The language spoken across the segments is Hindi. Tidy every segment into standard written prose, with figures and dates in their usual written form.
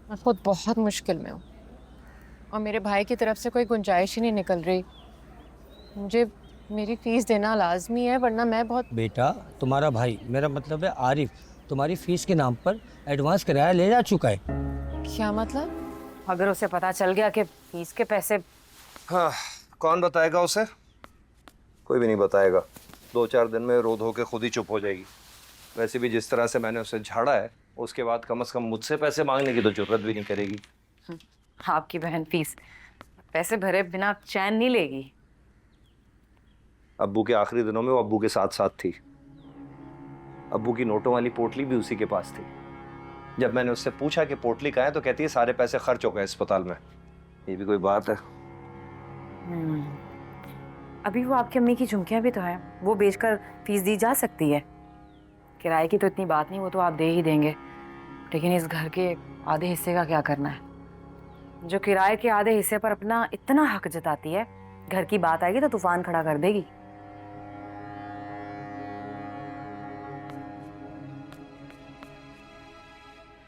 मैं खुद बहुत मुश्किल में हूँ और मेरे भाई की तरफ से कोई गुंजाइश ही नहीं निकल रही। मुझे मेरी फीस देना लाजमी है वरना मैं बहुत। बेटा, तुम्हारा भाई, मेरा मतलब है आरिफ, तुम्हारी फीस के नाम पर एडवांस किराया ले जा चुका है। क्या मतलब? अगर उसे पता चल गया कि फीस के पैसे। हाँ, कौन बताएगा उसे? कोई भी नहीं बताएगा। 2-4 दिन में रो धो के खुद ही चुप हो जाएगी। वैसे भी जिस तरह से मैंने उसे झाड़ा है, उसके बाद कम से कम मुझसे पैसे मांगने की तो जरूरत भी नहीं करेगी। आपकी बहन फीस पैसे भरे बिना चैन नहीं लेगी। अब्बू के आखिरी दिनों में वो अब्बू के साथ साथ थी। अब्बू की नोटों वाली पोटली भी उसी के पास थी। जब मैंने उससे पूछा कि पोटली कहाँ है तो कहती है सारे पैसे खर्च हो गए अस्पताल में। ये भी कोई बात है? अभी वो आपकी अम्मी की झुमकियां भी तो है, वो बेचकर फीस दी जा सकती है। किराए की तो इतनी बात नहीं, वो तो आप दे ही देंगे, लेकिन इस घर के आधे हिस्से का क्या करना है? जो किराए के आधे हिस्से पर अपना इतना हक जताती है, घर की बात आएगी तो तूफान खड़ा कर देगी।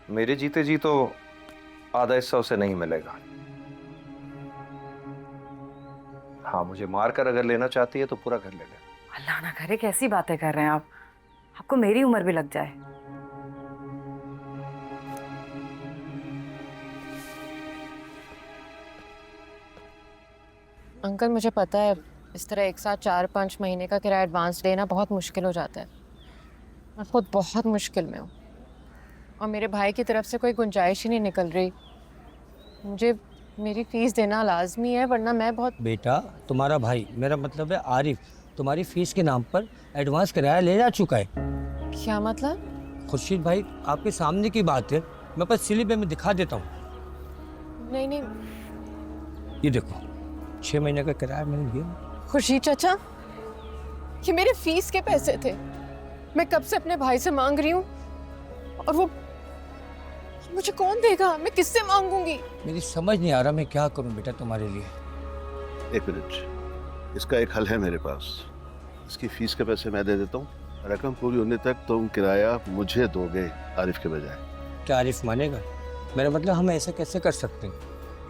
मेरे जीते जी तो आधा हिस्सा उसे नहीं मिलेगा। हाँ, मुझे मार कर अगर लेना चाहती है तो पूरा कर ले ले। अल्लाह ना करे, कैसी बातें कर रहे हैं आप? आपको मेरी उम्र भी लग जाए। अंकल मुझे पता है इस तरह एक साथ 4-5 महीने का किराया एडवांस देना बहुत मुश्किल हो जाता है। मैं खुद बहुत मुश्किल में हूँ और मेरे भाई की तरफ से कोई गुंजाइश ही नहीं निकल रही। मुझे मेरी फीस देना लाजमी है वरना मैं बहुत। बेटा, तुम्हारा भाई, मेरा मतलब है आरिफ, तुम्हारी फीस के नाम पर एडवांस किराया ले जा चुका है। क्या मतलब? खुर्शीद भाई, आपके सामने की बात है, मैं बस स्लिप में दिखा देता हूँ। नहीं नहीं। ये देखो, 6 महीने का किराया मैंने दिया। खुर्शीद चाचा, ये मेरे फीस के पैसे थे। मैं कब से अपने भाई से मांग रही हूँ और वो मुझे कौन देगा? मैं किससे मांगूंगी? मेरी समझ नहीं आ रहा मैं क्या करूं बेटा तुम्हारे लिए। 1 मिनट, इसका एक हल है मेरे पास। इसकी फीस के पैसे मैं दे देता हूँ, रकम पूरी होने तक तुम किराया मुझे दोगे आरिफ के बजाय। क्या आरिफ मानेगा? मेरा मतलब हम ऐसा कैसे कर सकते हैं?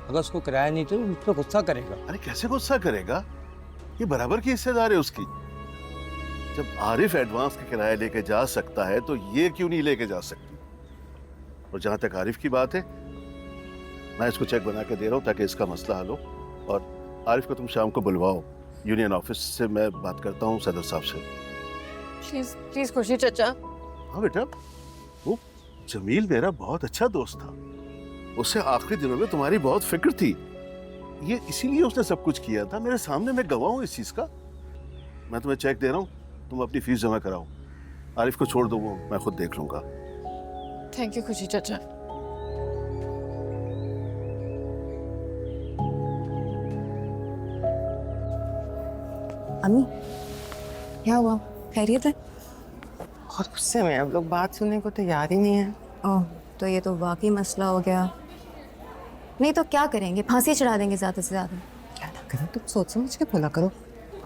अगर उसको किराया नहीं तो उस पर गुस्सा करेगा। अरे कैसे गुस्सा करेगा? ये बराबर की हिस्सेदार है उसकी। जब आरिफ एडवांस का किराया लेके जा सकता है तो ये क्यों नहीं लेके जा सकती? और जहां तक आरिफ की बात है, मैं इसको चेक बना के दे रहा हूँ ताकि इसका मसला हल हो। और आरिफ को तुम शाम को बुलवाओ, यूनियन ऑफिस से मैं बात करता हूँ सदर साहब से। प्लीज प्लीज खुर्शीद चाचा। हाँ बेटा, वो जमील मेरा बहुत अच्छा दोस्त था। उससे आखिरी दिनों में तुम्हारी बहुत फिक्र थी। ये इसीलिए उसने सब कुछ किया था। मेरे सामने मैं गवाह हूँ इस चीज का। मैं तुम्हें चेक दे रहा हूँ, तुम अपनी फीस जमा कराओ। आरिफ को छोड़ दो, वो मैं खुद देख लूंगा। थैंक यू खुर्शीद चाचा। अम्मी, क्या हुआ? खैरियत है? बहुत गुस्से में अब लोग बात सुनने को तैयार ही नहीं है। ओह, तो ये तो वाकई मसला हो गया। नहीं तो क्या करेंगे? फांसी चढ़ा देंगे ज़्यादा से ज़्यादा। क्या ना करो, तुम सोच समझ के बोला करो।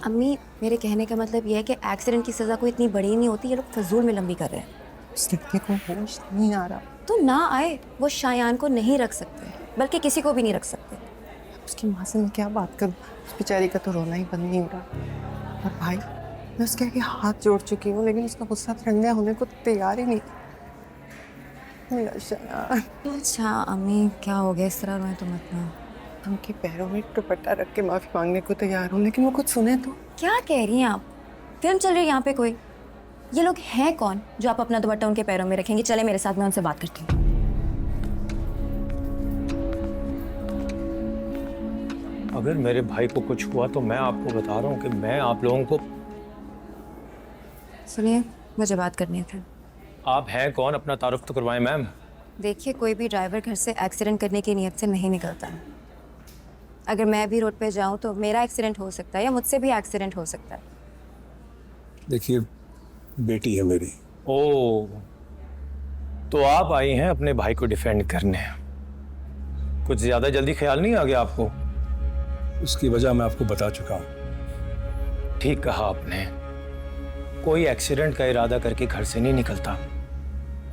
अम्मी, मेरे कहने का मतलब ये है कि एक्सीडेंट की सज़ा कोई इतनी बड़ी नहीं होती। ये लोग फजूल में लंबी कर रहे हैं। उस लड़के को होश नहीं आ रहा। तो ना आए, वो शायान को नहीं रख सकते, बल्कि किसी को भी नहीं रख सकते। उसकी माँ से मैं क्या बात करूँ? उस बेचारी का तो रोना ही बंद नहीं हो रहा। और भाई, मैं उसके आगे हाथ जोड़ चुकी हूँ लेकिन उसका गुस्सा ठंडा होने को तैयार ही नहीं। मेरा शायान। अच्छा अम्मी, क्या हो गया? इस तरह रोए तो मत ना। उनके पैरों में दुपट्टा रख के माफी मांगने को तैयार हूँ, लेकिन वो कुछ सुने तो। क्या कह रही हैं आप? फिल्म चल रही है यहाँ पे कोई? ये लोग हैं कौन जो आप अपना दुपट्टा उनके पैरों में रखेंगे? चले मेरे साथ, मैं उनसे बात करती हूँ। अगर मेरे भाई को कुछ हुआ तो मैं आपको बता रहा हूँ कि मैं आप लोगों को। सुनिए, मुझे बात करनी है फिर। आप हैं कौन? अपना तारुफ तो करवाएं मैम। देखिए, कोई भी ड्राइवर घर से एक्सीडेंट करने की नीयत से नहीं निकलता है। अगर मैं भी रोड पे जाऊं तो मेरा एक्सीडेंट हो सकता है या मुझसे भी एक्सीडेंट हो सकता है। देखिए, बेटी है मेरी। ओ, तो आप आई हैं अपने भाई को डिफेंड करने। कुछ ज्यादा जल्दी ख्याल नहीं आ गया आपको? उसकी वजह मैं आपको बता चुका हूँ। ठीक कहा आपने। कोई एक्सीडेंट का इरादा करके घर से नहीं निकलता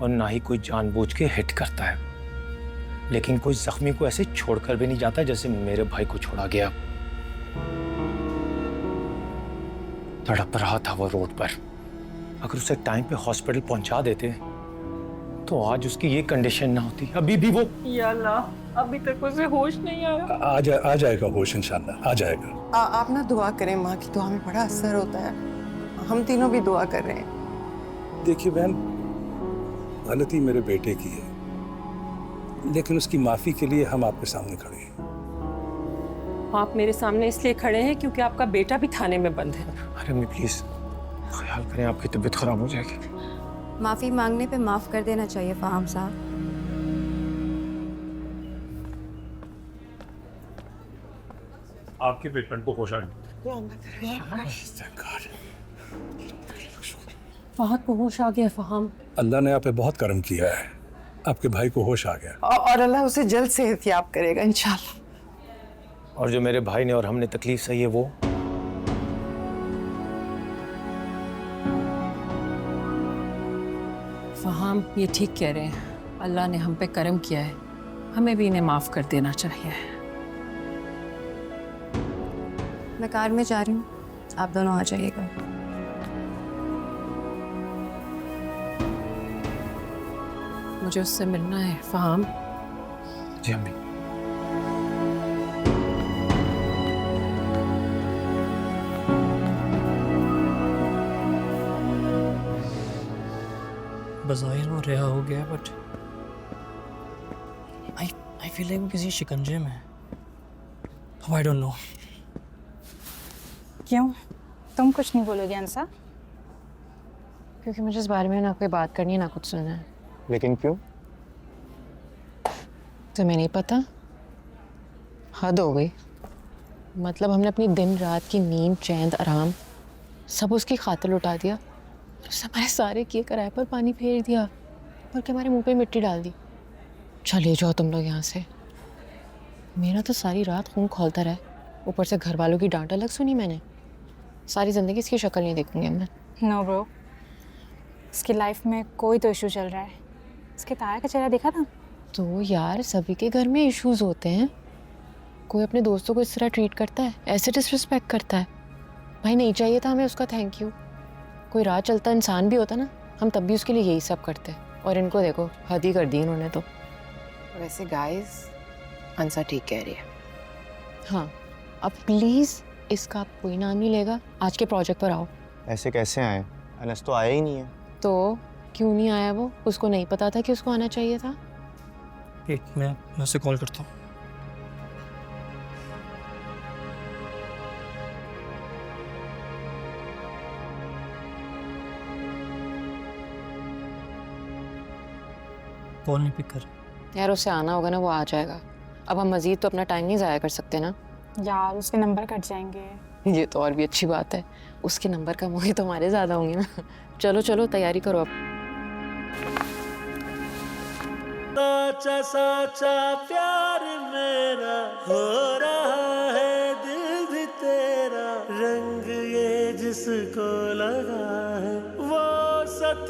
और ना ही कोई जानबूझ के हिट करता है। लेकिन कोई जख्मी को ऐसे छोड़कर भी नहीं जाता जैसे मेरे भाई को छोड़ा गया। तड़प रहा था वो रोड पर। अगर उसे टाइम पे हॉस्पिटल पहुंचा देते तो आज उसकी ये कंडीशन ना होती। अभी भी वो या अल्लाह, अभी तक उसे होश नहीं आया। आ जाएगा होश इंशाल्लाह, आ जाएगा। आप ना दुआ करें, माँ की दुआ में बड़ा असर होता है। हम तीनों भी दुआ कर रहे हैं। देखिए बहन, गलती मेरे बेटे की है, लेकिन उसकी माफी के लिए हम आपके सामने खड़े हैं। आप मेरे सामने इसलिए खड़े हैं क्योंकि आपका बेटा भी थाने में बंद है। अरे अम्मी प्लीज ख्याल करें, आपकी तबीयत खराब हो जाएगी। माफ़ी मांगने पे माफ़ कर देना चाहिए फ़ाहम साहब। आपके ट्रीटमेंट को होश आएगा। फहद को होश आ गया फहाम। अल्लाह ने आप पे बहुत करम किया है, आपके भाई को होश आ गया। और अल्लाह उसे जल्द सेहतयाब करेगा इंशाल्लाह। और जो मेरे भाई ने और हमने तकलीफ सही है वो फहाम ये ठीक कह रहे हैं, अल्लाह ने हम पे करम किया है, हमें भी इन्हें माफ़ कर देना चाहिए। मैं कार में जा रही हूँ, आप दोनों आ जाइएगा। मुझे उससे मिलना है फहाम। जी अम्मी। बज़ाहिर वो रिहा हो गया, बट आई फील लाइक वो किसी शिकंजे में है। I don't know. क्यों, तुम कुछ नहीं बोलोगे अंसा? क्योंकि मुझे इस बारे में ना कोई बात करनी है ना कुछ सुनना है। लेकिन क्यों? तुम्हें नहीं पता? हद हो गई। मतलब हमने अपनी दिन रात की नींद, चैन, आराम सब उसकी खातिर लुटा दिया। उसने हमारे सारे किए कराए पर पानी फेर दिया और के हमारे मुंह पे मिट्टी डाल दी। चले जाओ तुम लोग यहाँ से। मेरा तो सारी रात खून खौलता रहा, ऊपर से घर वालों की डांट अलग सुनी मैंने। सारी ज़िंदगी इसकी शक्ल नहीं देखूंगी मैं। नो ब्रो, इसकी लाइफ में कोई तो इशू चल रहा है। इसके ताया का चेहरा देखा था? तो यार सभी के घर में इश्यूज होते हैं। कोई अपने दोस्तों को इस तरह ट्रीट करता है, ऐसे डिसरिस्पेक्ट करता है। भाई नहीं चाहिए था हमें उसका थैंक यू। कोई राह चलता इंसान भी होता ना, हम तब भी उसके लिए यही सब करते। और इनको देखो, हद ही कर दी इन्होंने तो। वैसे गाइस, अंसा ठीक कह रही है। हाँ, अब प्लीज़ इसका कोई नाम नहीं लेगा। आज के प्रोजेक्ट पर आओ। ऐसे कैसे आए? अनस तो आया ही नहीं है। तो क्यों नहीं आया वो? उसको नहीं पता था कि उसको आना चाहिए था? एक मैं उसे कॉल करता हूँ। कॉल नहीं पिक कर। यार उससे आना होगा ना, वो आ जाएगा। अब हम मज़ीद तो अपना टाइम नहीं ज़ाया कर सकते ना। यार उसके नंबर कट जाएंगे। ये तो और भी अच्छी बात है, उसके नंबर कम होंगे तो हमारे ज़्यादा होंगे ना। चलो चलो तैयारी करो अब। साचा साचा प्यार मेरा हो रहा है, दिल भी तेरा, रंग ये जिसको लगा है वो सत